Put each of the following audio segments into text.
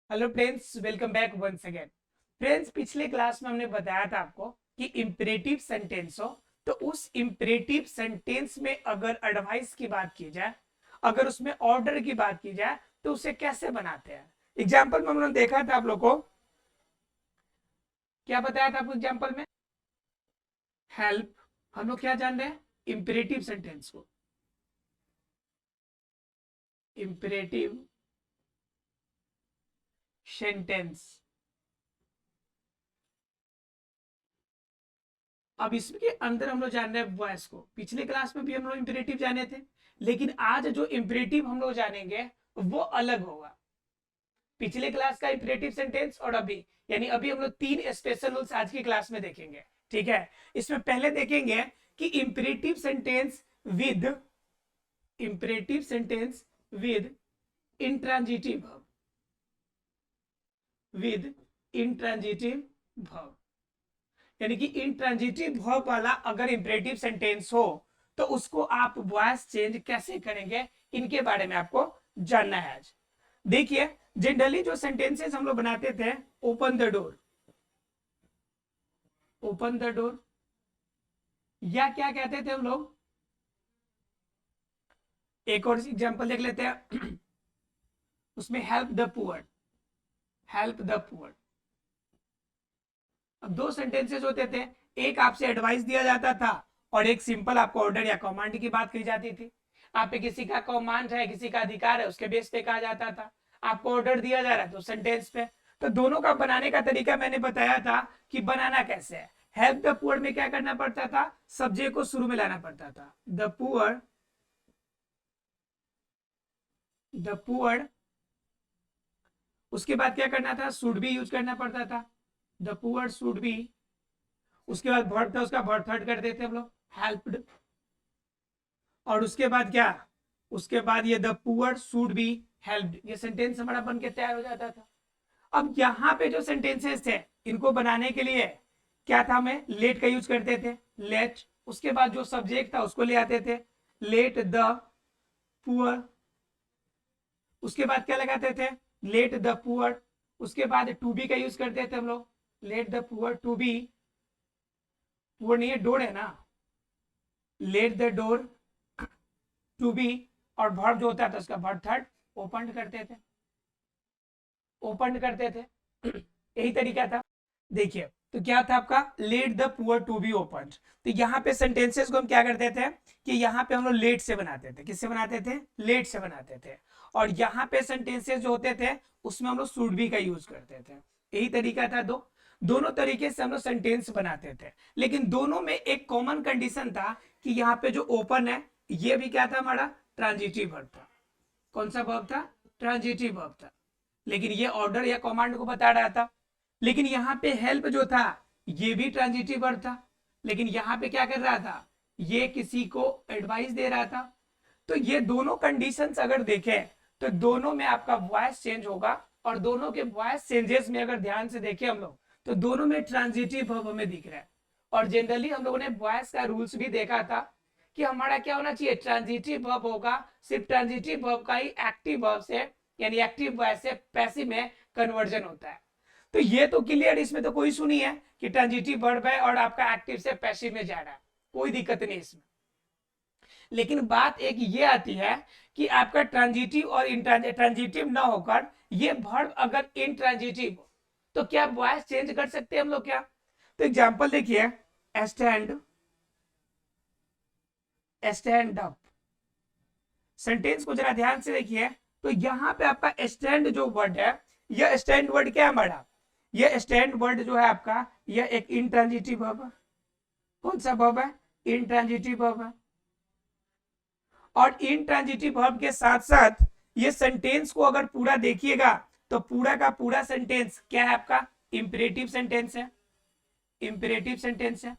Hello friends, welcome back once again. Friends, पिछले class में हमने बताया था आपको कि इंपरेटिव सेंटेंस हो तो उस इंपरेटिव सेंटेंस में अगर एडवाइस की बात की जाए, अगर उसमें ऑर्डर की बात की जाए तो उसे कैसे बनाते हैं। एग्जाम्पल में हमने देखा था आप लोग को, क्या बताया था आपको एग्जाम्पल में? हेल्प। हम लोग क्या जान रहे हैं? इंपरेटिव सेंटेंस को। Imperative sentence. अब इसके अंदर हम लोग जान रहे हैं वॉइस को। पिछले क्लास में भी हम लोग इंपरेटिव जाने थे, लेकिन आज जो इंपरेटिव हम लोग जानेंगे वो अलग होगा। पिछले क्लास का इंपरेटिव सेंटेंस और अभी, यानी अभी हम लोग 3 स्पेशल रूल्स आज की क्लास में देखेंगे। ठीक है, इसमें पहले देखेंगे कि imperative sentence with intransitive verb, with intransitive verb, यानी कि इंट्रांजिटिव वर्ब वाला अगर इंपरेटिव सेंटेंस हो तो उसको आप वॉइस चेंज कैसे करेंगे, इनके बारे में आपको जानना है आज। देखिए, जनरली जो सेंटेंसेस हम लोग बनाते थे, open the door, open the door, या क्या कहते थे हम लोग? एक और एग्जांपल देख लेते हैं उसमें help the poor, help the poor. अब 2 सेंटेंसेस होते थे, एक आपसे एडवाइस दिया जाता था और एक सिंपल आपको ऑर्डर या कमांड की बात की जाती थी। आप पे किसी का कमांड है, किसी का अधिकार है, उसके बेस पे कहा जाता था। आपको ऑर्डर दिया जा रहा है तो सेंटेंस पे। तो दोनों का बनाने का तरीका मैंने बताया था कि बनाना कैसे है। हेल्प द पुअर में क्या करना पड़ता था? सब्जेक्ट को शुरू में लाना पड़ता था, द पुअर, द पुअर। उसके बाद क्या करना था? शुड बी यूज करना पड़ता था, द पुअर शुड बी। उसके बाद वर्ब था, उसका वर्ब थर्ड कर देते हम लोग, हेल्प्ड। और उसके बाद क्या? उसके बाद ये the poor should be helped, ये सेंटेंस हमारा बन के तैयार हो जाता था। अब यहाँ पे जो सेंटेंसेस थे, इनको बनाने के लिए क्या था? हमें लेट का यूज करते थे, लेट। उसके बाद जो सब्जेक्ट था उसको ले आते थे, लेट द पुअर। उसके बाद क्या लगाते थे? Late the poor. उसके बाद टू बी का यूज करते थे हम लोग, let the poor to be. Poor नहीं है, डोर है ना, let the door to be. और वर्ब जो होता था उसका वर्ब थर्ड ओपन करते थे, ओपन करते थे। यही तरीका था। देखिए, तो क्या था आपका? Let the poor to be open. तो यहाँ पे सेंटेंसेस को हम क्या करते थे कि यहाँ पे हम लोग लेट से बनाते थे। किससे बनाते थे? लेट से बनाते थे। और यहाँ पे सेंटेंसेस जो होते थे उसमें हम लोग शुड बी का यूज करते थे। यही तरीका था। दोनों तरीके से हम लोग सेंटेंस बनाते थे, लेकिन दोनों में एक कॉमन कंडीशन था कि यहाँ पे जो ओपन है ये भी क्या था? हमारा ट्रांजिटिव वर्ब था। कौन सा वर्ब था? ट्रांजिटिव वर्ब था। लेकिन ये ऑर्डर या कमांड को बता रहा था। लेकिन यहाँ पे हेल्प जो था ये भी ट्रांजिटिव वर्ब था, लेकिन यहाँ पे क्या कर रहा था? ये किसी को एडवाइस दे रहा था। तो ये दोनों कंडीशंस अगर देखें तो दोनों में आपका वॉइस चेंज होगा। और दोनों के वॉइस चेंजेस में अगर ध्यान से देखें हम लोग तो दोनों में ट्रांजिटिव वर्ब हमें दिख रहा है। और जनरली हम लोगों ने वॉइस का रूल्स भी देखा था कि हमारा क्या होना चाहिए? ट्रांजिटिव वर्ब होगा, सिर्फ ट्रांजिटिव वर्ब का ही एक्टिव वर्ब से, यानी एक्टिव वॉइस से पैसिव में कन्वर्जन होता है। तो ये तो क्लियर, इसमें तो कोई इशू नहीं है कि ट्रांजिटिव वर्ब है और आपका एक्टिव से पैसिव में जा रहा है, कोई दिक्कत नहीं इसमें। लेकिन बात एक ये आती है कि आपका ट्रांजिटिव और ट्रांजिटिव ना होकर ये वर्ब अगर इंट्रांजिटिव हो तो क्या वॉइस चेंज कर सकते हैं हम लोग क्या? तो एग्जांपल देखिए, स्टैंड, स्टैंड अप। सेंटेंस को जरा ध्यान से देखिए, तो यहां पे आपका स्टैंड जो वर्ड है, यह स्टैंड वर्ड क्या है हमारा? यह स्टैंड वर्ड जो है आपका, यह एक इंट्रांजिटिव वर्ब है। कौन सा वर्ब है? इंट्रांजिटिव वर्ब है। और इंट्रांजिटिव वर्ब के साथ साथ ये सेंटेंस को अगर पूरा देखिएगा तो पूरा का पूरा सेंटेंस क्या है आपका? इंपरेटिव सेंटेंस है, इंपरेटिव सेंटेंस है।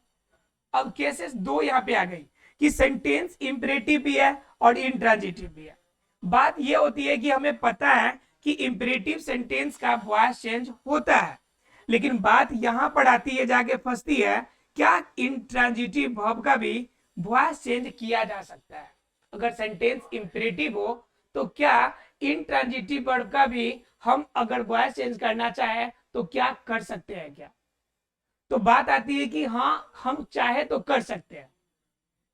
अब केसेस दो यहां पे आ गई कि सेंटेंस इंपरेटिव भी है और इंट्रांजिटिव भी है। बात यह होती है कि हमें पता है कि इंपरेटिव सेंटेंस का वॉइस चेंज होता है, लेकिन बात यहां पर आती है, जाके फंसती है, क्या इंट्रांजिटिव वर्ब का भी वॉइस चेंज किया जा सकता है? अगर सेंटेंस इंपरेटिव हो तो क्या इंट्रांजिटिव वर्ब का भी हम अगर वॉइस चेंज करना चाहे तो क्या कर सकते हैं क्या? तो बात आती है कि हाँ हम चाहे तो कर सकते हैं,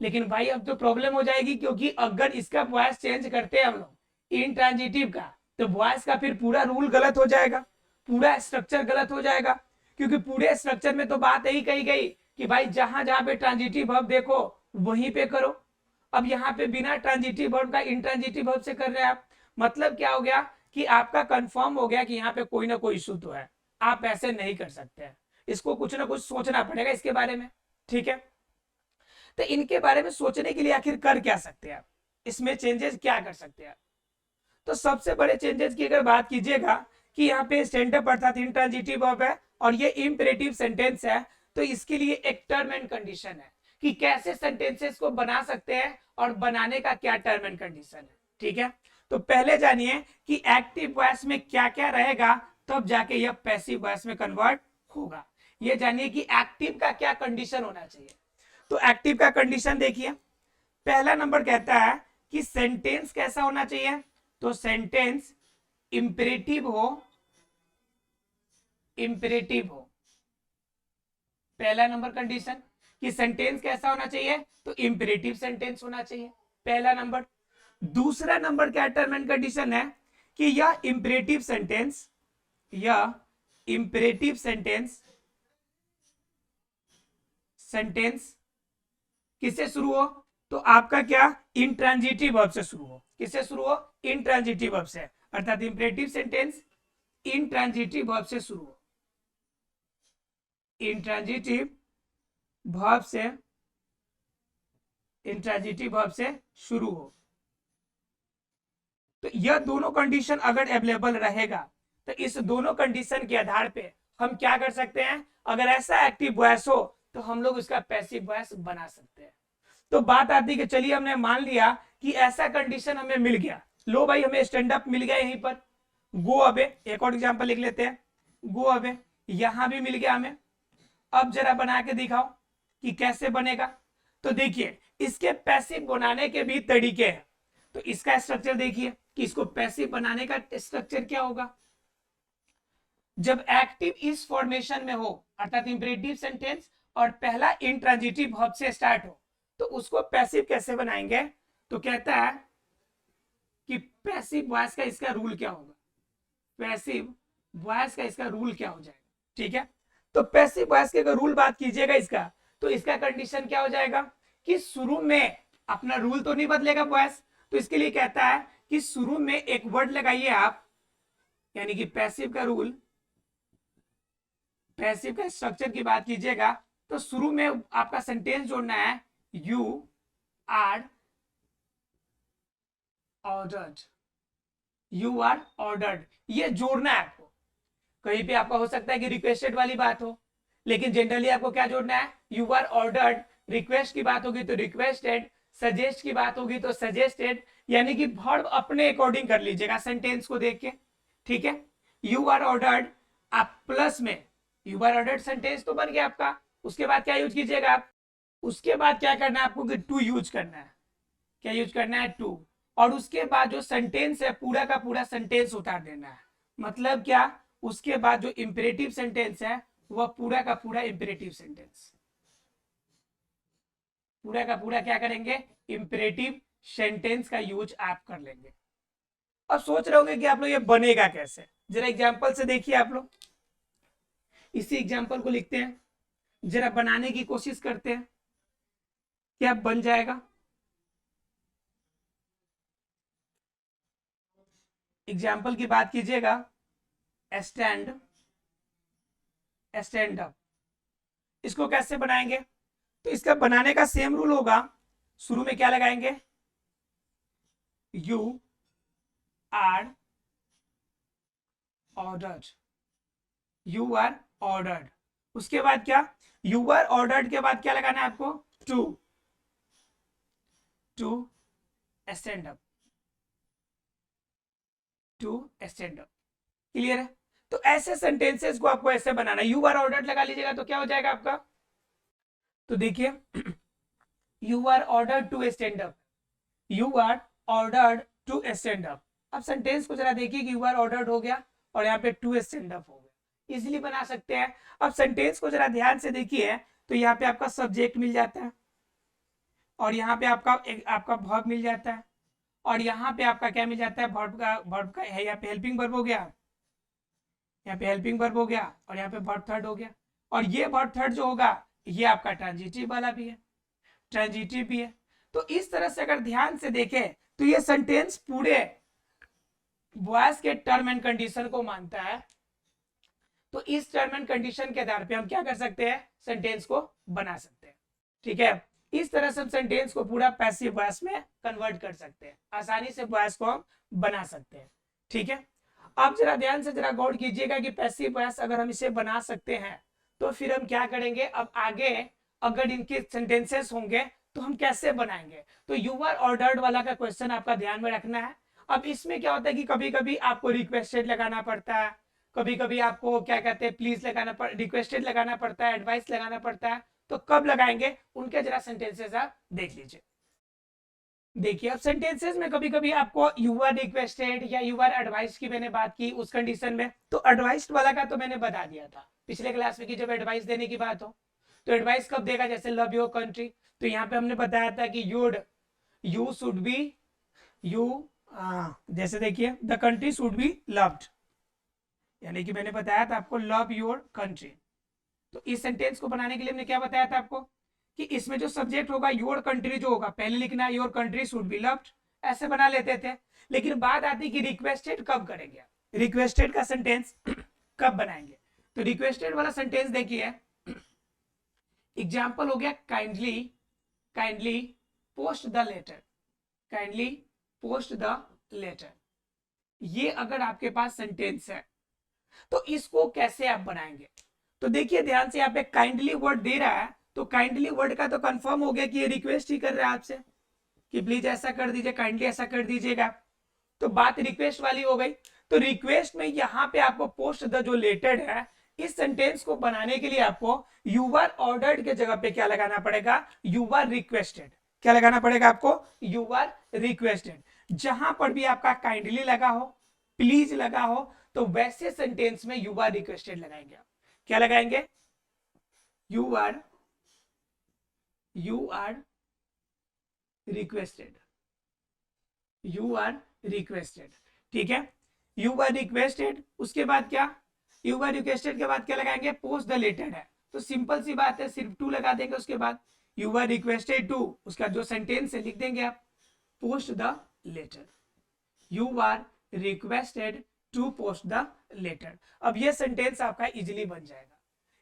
लेकिन भाई अब तो प्रॉब्लम हो जाएगी, क्योंकि अगर इसका वॉइस चेंज करते हैं हम लोग इंट्रांजिटिव का, तो वॉइस का फिर पूरा रूल गलत हो जाएगा, पूरा स्ट्रक्चर गलत हो जाएगा। क्योंकि पूरे स्ट्रक्चर में तो बात यही कही गई कि भाई जहां जहां पे ट्रांजिटिव वर्ब देखो वहीं पे करो। अब यहाँ पे बिना ट्रांजिटिव वर्ब का इंट्रांजिटिव वर्ब से कर रहे हैं आप, मतलब क्या हो गया कि आपका कंफर्म हो गया कि यहाँ पे कोई ना कोई इशू तो है, आप ऐसे नहीं कर सकते हैं। इसको कुछ ना कुछ सोचना पड़ेगा इसके बारे में, ठीक है? तो इनके बारे में सोचने के लिए आखिर कर क्या सकते हैं आप, इसमें चेंजेस क्या कर सकते हैं? तो सबसे बड़े चेंजेस की अगर बात कीजिएगा कि यहाँ पे स्टैंड अप अर्थात इंट्रांजिटिव वर्ब है और ये इंपेरेटिव सेंटेंस है, तो इसके लिए एक टर्म एंड कंडीशन है कि कैसे सेंटेंसेस को बना सकते हैं और बनाने का क्या टर्म एंड कंडीशन है, ठीक है? तो पहले जानिए कि एक्टिव वॉइस में क्या क्या रहेगा, तब जाके यह पैसिव वॉइस में कन्वर्ट होगा। ये जानिए कि एक्टिव का क्या कंडीशन होना चाहिए। तो एक्टिव का कंडीशन देखिए, पहला नंबर कहता है कि सेंटेंस कैसा होना चाहिए, तो सेंटेंस इंपेरेटिव हो, इंपेरेटिव हो। पहला नंबर कंडीशन कि सेंटेंस कैसा होना चाहिए, तो इंपेरेटिव सेंटेंस होना चाहिए, पहला नंबर। दूसरा नंबर क्या टर्म एंड कंडीशन है कि यह इंपेरेटिव सेंटेंस, यह इंपेरेटिव सेंटेंस, सेंटेंस किससे शुरू हो, तो आपका क्या इंट्रांजिटिव वर्ब से शुरू हो। किससे शुरू हो, इंट्रांजिटिव वर्ब से, अर्थात इंपेरेटिव सेंटेंस इंट्रांजिटिव वर्ब से शुरू हो, इंट्रांजिटिव वर्ब से, इंट्रांजिटिव वर्ब से शुरू हो। तो यह दोनों कंडीशन अगर अवेलेबल रहेगा तो इस दोनों कंडीशन के आधार पे हम क्या कर सकते हैं, अगर ऐसा एक्टिव वॉइस हो तो हम लोग उसका पैसिव वॉइस बना सकते हैं। तो बात आती है कि चलिए हमने मान लिया कि ऐसा कंडीशन हमें मिल गया, लो भाई हमें स्टैंड अप मिल गया यहीं पर, गो अवे, एक और एग्जांपल लिख लेते हैं, गो अवे यहां भी मिल गया हमें। अब जरा बना के दिखाओ कि कैसे बनेगा। तो देखिए इसके पैसिव बनाने के भी तरीके हैं। तो इसका स्ट्रक्चर देखिए कि इसको पैसिव बनाने का स्ट्रक्चर क्या होगा। जब एक्टिव इस फॉर्मेशन में हो अर्थात इंपेरेटिव सेंटेंस और पहला इंट्रांजिटिव वर्ब से स्टार्ट हो, तो उसको पैसिव कैसे बनाएंगे, तो कहता है कि पैसिव वॉइस का इसका रूल क्या होगा, पैसिव वॉइस का इसका रूल क्या हो जाएगा, ठीक है? तो पैसिव वॉइस के अगर रूल बात कीजिएगा इसका, तो इसका कंडीशन क्या हो जाएगा कि शुरू में अपना रूल तो नहीं बदलेगा वॉइस, तो इसके लिए कहता है कि शुरू में एक वर्ड लगाइए आप, यानी कि पैसिव का रूल, पैसिव का स्ट्रक्चर की बात कीजिएगा तो शुरू में आपका सेंटेंस जोड़ना है you are ordered, you are ordered, ये जोड़ना है आपको। कहीं पे आपका हो सकता है कि रिक्वेस्टेड वाली बात हो, लेकिन जनरली आपको क्या जोड़ना है, यू आर ऑर्डर्ड। रिक्वेस्ट की बात होगी तो रिक्वेस्टेड, सजेस्ट की बात होगी तो सजेस्टेड, यानी कि वर्ब अपने अकॉर्डिंग कर लीजिएगा सेंटेंस को देख के, ठीक है? यू आर ऑर्डर्ड, आप प्लस में यू आर ऑर्डर्ड सेंटेंस तो बन गया आपका, उसके बाद क्या यूज कीजिएगा आप, उसके बाद क्या करना है आपको कि टू यूज करना है, क्या यूज करना है, टू। और उसके बाद जो सेंटेंस है पूरा का पूरा सेंटेंस उतार देना है, मतलब क्या, उसके बाद जो इंपेरेटिव सेंटेंस है वह पूरा का पूरा इंपेरेटिव सेंटेंस, पूरा का पूरा क्या करेंगे, इंपेरेटिव सेंटेंस का यूज आप कर लेंगे। अब सोच रहे होंगे कि आप लोग ये बनेगा कैसे, जरा एग्जांपल से देखिए आप लोग, इसी एग्जांपल को लिखते हैं, जरा बनाने की कोशिश करते हैं, क्या बन जाएगा। एग्जाम्पल की बात कीजिएगा, स्टैंड, स्टैंड अप, इसको कैसे बनाएंगे, तो इसका बनाने का सेम रूल होगा, शुरू में क्या लगाएंगे, you are ordered, you are ordered, उसके बाद क्या, यू आर ऑर्डर्ड के बाद क्या लगाना है आपको, to, to stand up, to stand up, clear है? तो ऐसे सेंटेंसेस को आपको ऐसे बनाना है, यू आर ऑर्डर्ड लगा लीजिएगा तो क्या हो जाएगा आपका, तो देखिए you are ordered to stand up, you are ordered to stand up. अब सेंटेंस को जरा देखिए कि यू आर ऑर्डर्ड हो गया, और यहाँ पे टू सेंड ऑफ हो गया, इजिली बना सकते हैं। अब सेंटेंस को जरा ध्यान से देखिए तो यहाँ पे आपका सब्जेक्ट मिल जाता है और यहाँ पे आपका वर्ब मिल जाता है और यहाँ पे आपका क्या मिल जाता है, वर्ब का है, यहाँ पे हेल्पिंग वर्ब हो गया, यहाँ पे हेल्पिंग वर्ब हो गया और यहाँ पे वर्ब थर्ड हो गया। और ये वर्ब थर्ड जो होगा ये आपका ट्रांजिटिव वाला भी है, ट्रांजिटिव भी है। तो इस तरह से अगर ध्यान से देखें तो ये सेंटेंस पूरे वॉइस के टर्म एंड कंडीशन को मानता है। तो इस टर्म एंड कंडीशन के आधार पे हम क्या कर सकते हैं, सेंटेंस को बना सकते हैं। ठीक है, इस तरह से हम सेंटेंस को पूरा पैसिव वॉइस में कन्वर्ट कर सकते हैं, आसानी से वॉइस को हम बना सकते हैं। ठीक है, आप जरा ध्यान से जरा गौर कीजिएगा कि पैसिव वॉइस अगर हम इसे बना सकते हैं तो फिर हम क्या करेंगे, अब आगे अगर इनके सेंटेंसेस होंगे तो हम कैसे बनाएंगे। तो यू आर ऑर्डर्ड वाला का क्वेश्चन आपका ध्यान में रखना है। अब इसमें क्या होता है कि कभी कभी आपको रिक्वेस्टेड लगाना पड़ता है, कभी कभी आपको क्या कहते हैं प्लीज रिक्वेस्टेड लगाना पड़ता है, एडवाइस लगाना पड़ता है। तो कब लगाएंगे उनके जरा सेंटेंसेस आप देख लीजिए। देखिए अब सेंटेंसेस में कभी कभी आपको यू आर रिक्वेस्टेड या यू आर एडवाइस की मैंने बात की उस कंडीशन में, तो एडवाइस वाला का तो मैंने बता दिया था पिछले क्लास में कि जब एडवाइस देने की बात हो तो एडवाइस कब देगा, जैसे लव योर कंट्री, तो यहाँ पे हमने बताया था कि यू शुड बी जैसे देखिए the country should be loved, यानी कि मैंने बताया था आपको लव योर कंट्री। तो इस सेंटेंस को बनाने के लिए हमने क्या बताया था आपको कि इसमें जो सब्जेक्ट होगा योर कंट्री जो होगा, पहले लिखना है your country should be loved, ऐसे बना लेते थे। लेकिन बात आती कि रिक्वेस्टेड कब करेंगे, रिक्वेस्टेड का सेंटेंस कब बनाएंगे। तो रिक्वेस्टेड वाला सेंटेंस देखिए, एग्जाम्पल हो गया kindly post the letter, kindly post the letter. ये अगर आपके पास सेंटेंस है तो इसको कैसे आप बनाएंगे। तो देखिए ध्यान से यहाँ पे काइंडली वर्ड दे रहा है, तो काइंडली वर्ड का तो कंफर्म हो गया कि ये रिक्वेस्ट ही कर रहा है आपसे कि प्लीज ऐसा कर दीजिए, काइंडली ऐसा कर दीजिएगा। तो बात रिक्वेस्ट वाली हो गई। तो रिक्वेस्ट में यहाँ पे आपको पोस्ट द जो लेटर है, इस सेंटेंस को बनाने के लिए आपको यू आर ऑर्डर्ड के जगह पे क्या लगाना पड़ेगा, यू आर रिक्वेस्टेड। क्या लगाना पड़ेगा आपको, यू आर रिक्वेस्टेड। जहां पर भी आपका काइंडली लगा हो, प्लीज लगा हो, तो वैसे सेंटेंस में यू आर रिक्वेस्टेड लगाएंगे। क्या लगाएंगे, you are requested, you are requested. ठीक है, यू आर रिक्वेस्टेड। उसके बाद क्या, यू आर रिक्वेस्टेड के बाद क्या लगाएंगे, पोस्ट द लेटर है, तो सिंपल सी बात है, सिर्फ टू लगा देंगे। उसके बाद यू आर रिक्वेस्टेड टू, उसका जो सेंटेंस है लिख देंगे आप post the letter, you are requested to post the letter. अब ये सेंटेंस आपका इजिली बन जाएगा।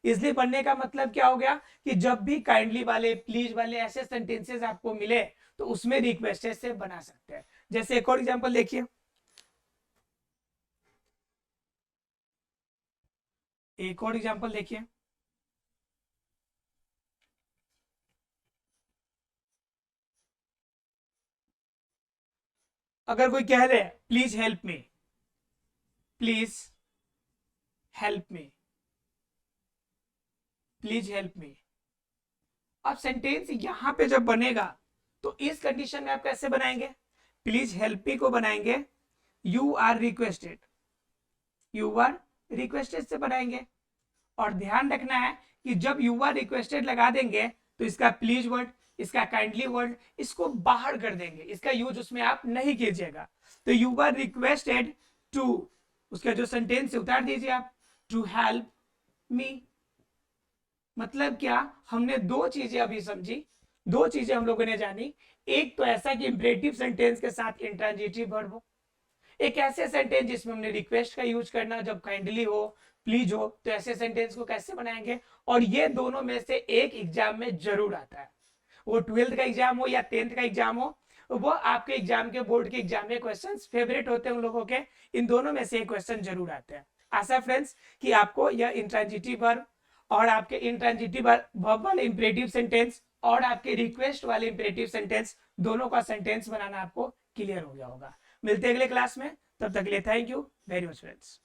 इजिली बनने का मतलब क्या हो गया कि जब भी काइंडली वाले, प्लीज वाले ऐसे सेंटेंसेस आपको मिले तो उसमें रिक्वेस्टेड से बना सकते हैं। जैसे एक और एग्जांपल देखिए, एक और एग्जांपल देखिए, अगर कोई कह रहे please help me, please help me, please help me. अब सेंटेंस यहां पे जब बनेगा तो इस कंडीशन में आप कैसे बनाएंगे, प्लीज हेल्प मी को बनाएंगे you are requested, you are requested से बनाएंगे। और ध्यान रखना है कि जब यू आर रिक्वेस्टेड लगा देंगे तो इसका प्लीज वर्ड, इसका काइंडली वर्ड, इसको बाहर कर देंगे, इसका यूज उसमें आप नहीं कीजिएगा। तो यू आर रिक्वेस्टेड टू, उसका जो सेंटेंस है उतार दीजिए आप, टू हेल्प मी। मतलब क्या, हमने दो चीजें अभी समझी, दो चीजें हम लोगों ने जानी। एक तो ऐसा कि इंपरेटिव सेंटेंस के साथ इंट्रांजिटिव वर्ब हो, एक ऐसे सेंटेंस जिसमें हमने रिक्वेस्ट का यूज करना, जब काइंडली हो, प्लीज हो, तो ऐसे सेंटेंस को कैसे बनाएंगे। और ये दोनों में से एक एग्जाम में जरूर आता है, वो 12th का एग्जाम हो या 10th का एग्जाम हो, वो आपके एग्जाम के बोर्ड के एग्जाम में क्वेश्चंस फेवरेट होते हैं उन लोगों के, इन दोनों में से एक क्वेश्चन जरूर आते हैं। आशा फ्रेंड्स कि आपको यह इंट्रांजिटिव वर्ब और आपके इंट्रांजिटिव वर्ब वाले इंपरेटिव सेंटेंस और आपके रिक्वेस्ट वाले इंपरेटिव सेंटेंस, दोनों का सेंटेंस बनाना आपको क्लियर हो गया होगा। मिलते हैं अगले क्लास में, तब तक के लिए thank you very much friends.